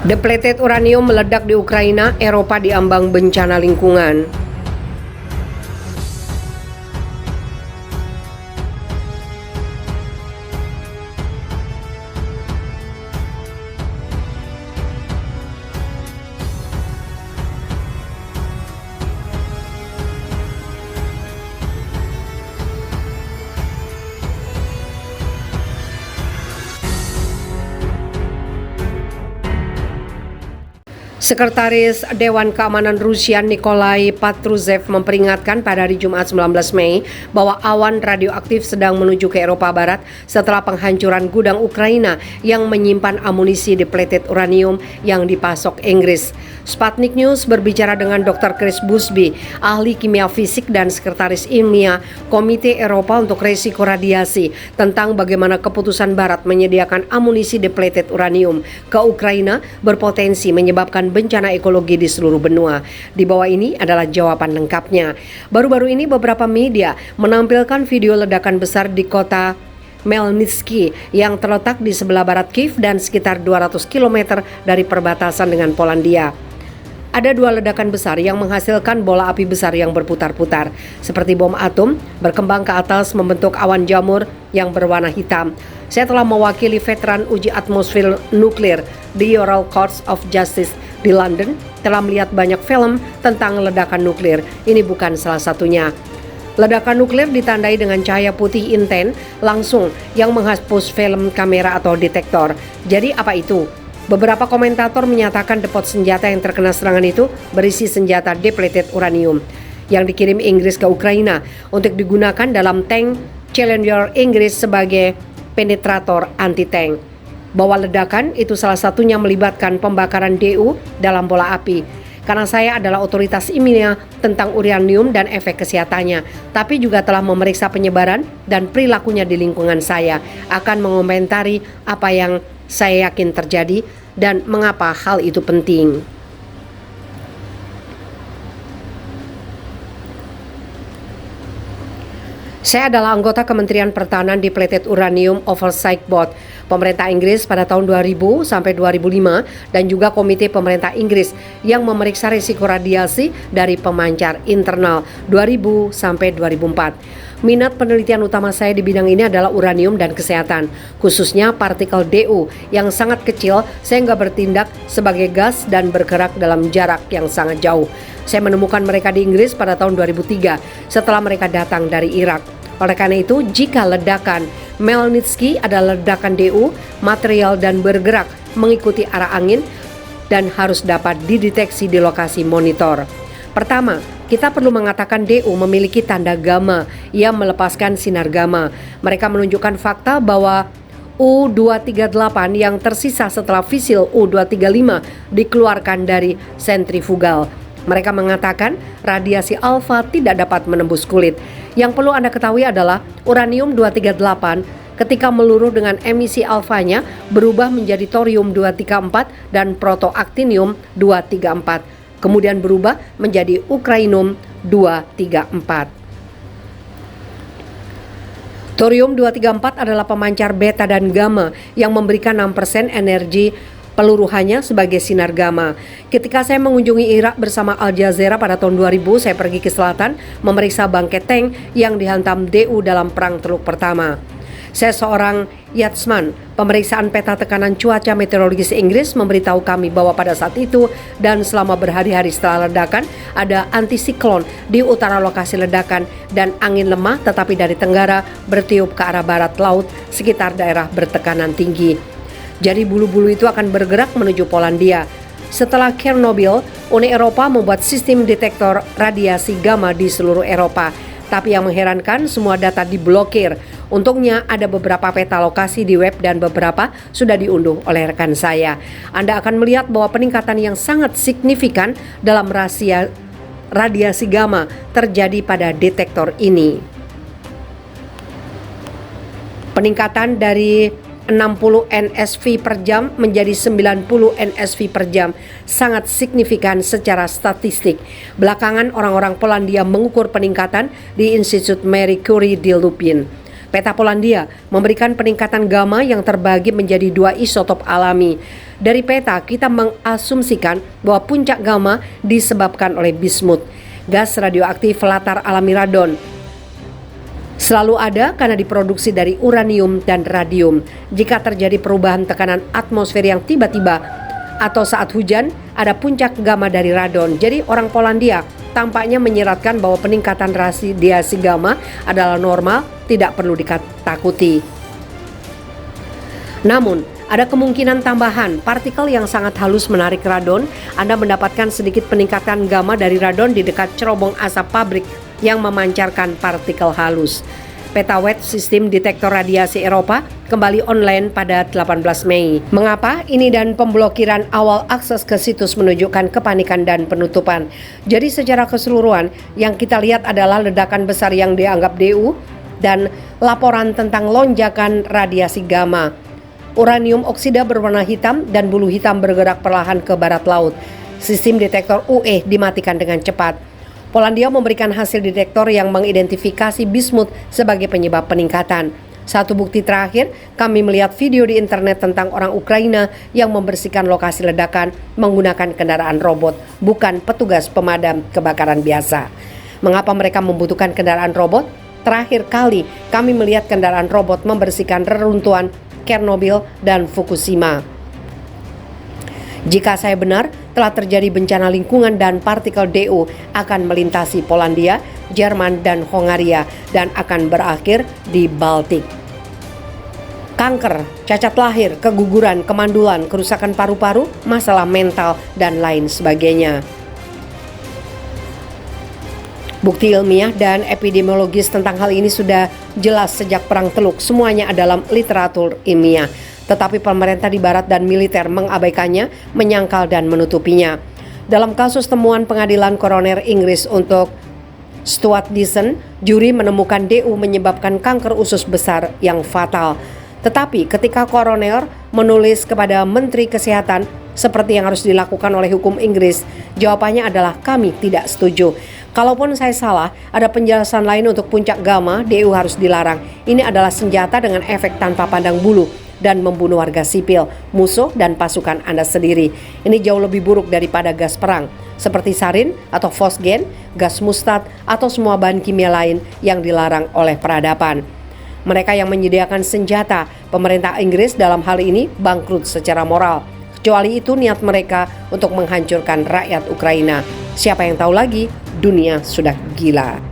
Depleted uranium meledak di Ukraina, Eropa diambang bencana lingkungan. Sekretaris Dewan Keamanan Rusia Nikolai Patrushev memperingatkan pada hari Jumat 19 Mei bahwa awan radioaktif sedang menuju ke Eropa Barat setelah penghancuran gudang Ukraina yang menyimpan amunisi depleted uranium yang dipasok Inggris. Sputnik News berbicara dengan Dr. Chris Busby, ahli kimia fisik dan sekretaris ilmiah Komite Eropa untuk Risiko Radiasi, tentang bagaimana keputusan Barat menyediakan amunisi depleted uranium ke Ukraina berpotensi menyebabkan bencana ekologi di seluruh benua. Di bawah ini adalah jawaban lengkapnya. Baru-baru ini beberapa media menampilkan video ledakan besar di kota Melnitsky yang terletak di sebelah barat Kiev dan sekitar 200 km dari perbatasan dengan Polandia. Ada dua ledakan besar yang menghasilkan bola api besar yang berputar-putar, seperti bom atom, berkembang ke atas membentuk awan jamur yang berwarna hitam. Saya telah mewakili veteran uji atmosfer nuklir di Royal Courts of Justice di London, telah melihat banyak film tentang ledakan nuklir. Ini bukan salah satunya. Ledakan nuklir ditandai dengan cahaya putih intens langsung yang menghapus film kamera atau detektor. Jadi apa itu? Beberapa komentator menyatakan depot senjata yang terkena serangan itu berisi senjata depleted uranium yang dikirim Inggris ke Ukraina untuk digunakan dalam tank Challenger Inggris sebagai penetrator anti-tank. Bahwa ledakan itu salah satunya melibatkan pembakaran DU dalam bola api. Karena saya adalah otoritas ilmiah tentang uranium dan efek kesehatannya, tapi juga telah memeriksa penyebaran dan perilakunya di lingkungan saya, akan mengomentari apa yang saya yakin terjadi dan mengapa hal itu penting. Saya adalah anggota Kementerian Pertahanan Depleted Uranium Oversight Board pemerintah Inggris pada tahun 2000 sampai 2005 dan juga Komite Pemerintah Inggris yang memeriksa risiko radiasi dari pemancar internal 2000 sampai 2004. Minat penelitian utama saya di bidang ini adalah uranium dan kesehatan, khususnya partikel DU yang sangat kecil sehingga bertindak sebagai gas dan bergerak dalam jarak yang sangat jauh. Saya menemukan mereka di Inggris pada tahun 2003 setelah mereka datang dari Irak. Oleh karena itu, jika ledakan Melnitsky adalah ledakan DU, material dan bergerak mengikuti arah angin dan harus dapat dideteksi di lokasi monitor. Pertama, kita perlu mengatakan DU memiliki tanda gamma yang melepaskan sinar gamma. Mereka menunjukkan fakta bahwa U-238 yang tersisa setelah fisil U-235 dikeluarkan dari sentrifugal. Mereka mengatakan radiasi alfa tidak dapat menembus kulit. Yang perlu Anda ketahui adalah uranium-238 ketika meluruh dengan emisi alfanya berubah menjadi thorium-234 dan protoactinium-234. Kemudian berubah menjadi ukrainium-234. Thorium-234 adalah pemancar beta dan gamma yang memberikan 6% energi peluruhannya sebagai sinar gamma. Ketika saya mengunjungi Irak bersama Al Jazeera pada tahun 2000, saya pergi ke selatan memeriksa bangkai tank yang dihantam DU dalam Perang Teluk Pertama. Saya seorang yachtsman. Pemeriksaan peta tekanan cuaca meteorologis Inggris memberitahu kami bahwa pada saat itu dan selama berhari-hari setelah ledakan ada antisiklon di utara lokasi ledakan dan angin lemah tetapi dari tenggara bertiup ke arah barat laut sekitar daerah bertekanan tinggi. Jadi bulu-bulu itu akan bergerak menuju Polandia. Setelah Chernobyl, Uni Eropa membuat sistem detektor radiasi gamma di seluruh Eropa. Tapi yang mengherankan, semua data diblokir. Untungnya ada beberapa peta lokasi di web dan beberapa sudah diunduh oleh rekan saya. Anda akan melihat bahwa peningkatan yang sangat signifikan dalam radiasi gamma terjadi pada detektor ini. Peningkatan dari 60 NSV per jam menjadi 90 NSV per jam sangat signifikan secara statistik. Belakangan orang-orang Polandia mengukur peningkatan di Institut Marie Curie di Lupin. Peta Polandia memberikan peningkatan gamma yang terbagi menjadi 2 isotop alami. Dari peta kita mengasumsikan bahwa puncak gamma disebabkan oleh bismut, gas radioaktif latar alami radon. Selalu ada karena diproduksi dari uranium dan radium. Jika terjadi perubahan tekanan atmosfer yang tiba-tiba atau saat hujan, ada puncak gamma dari radon. Jadi orang Polandia tampaknya menyiratkan bahwa peningkatan radiasi gamma adalah normal, tidak perlu ditakuti. Namun, ada kemungkinan tambahan partikel yang sangat halus menarik radon. Anda mendapatkan sedikit peningkatan gamma dari radon di dekat cerobong asap pabrik yang memancarkan partikel halus. Peta wet sistem detektor radiasi Eropa kembali online pada 18 Mei. Mengapa? Ini dan pemblokiran awal akses ke situs menunjukkan kepanikan dan penutupan. Jadi secara keseluruhan yang kita lihat adalah ledakan besar yang dianggap DU dan laporan tentang lonjakan radiasi gamma. Uranium oksida berwarna hitam dan bulu hitam bergerak perlahan ke barat laut. Sistem detektor UE dimatikan dengan cepat. Polandia memberikan hasil detektor yang mengidentifikasi bismut sebagai penyebab peningkatan. Satu bukti terakhir, kami melihat video di internet tentang orang Ukraina yang membersihkan lokasi ledakan menggunakan kendaraan robot, bukan petugas pemadam kebakaran biasa. Mengapa mereka membutuhkan kendaraan robot? Terakhir kali kami melihat kendaraan robot membersihkan reruntuhan Chernobyl dan Fukushima. Jika saya benar, telah terjadi bencana lingkungan dan partikel DU akan melintasi Polandia, Jerman, dan Hongaria dan akan berakhir di Baltik. Kanker, cacat lahir, keguguran, kemandulan, kerusakan paru-paru, masalah mental, dan lain sebagainya. Bukti ilmiah dan epidemiologis tentang hal ini sudah jelas sejak Perang Teluk, semuanya dalam literatur ilmiah. Tetapi pemerintah di barat dan militer mengabaikannya, menyangkal dan menutupinya. Dalam kasus temuan pengadilan koroner Inggris untuk Stuart Dyson, juri menemukan DU menyebabkan kanker usus besar yang fatal. Tetapi ketika koroner menulis kepada Menteri Kesehatan seperti yang harus dilakukan oleh hukum Inggris, jawabannya adalah kami tidak setuju. Kalaupun saya salah, ada penjelasan lain untuk puncak gamma, DU harus dilarang. Ini adalah senjata dengan efek tanpa pandang bulu dan membunuh warga sipil, musuh dan pasukan Anda sendiri. Ini jauh lebih buruk daripada gas perang, seperti sarin atau fosgen, gas mustad, atau semua bahan kimia lain yang dilarang oleh peradaban. Mereka yang menyediakan senjata, pemerintah Inggris dalam hal ini bangkrut secara moral. Kecuali itu niat mereka untuk menghancurkan rakyat Ukraina. Siapa yang tahu lagi, dunia sudah gila.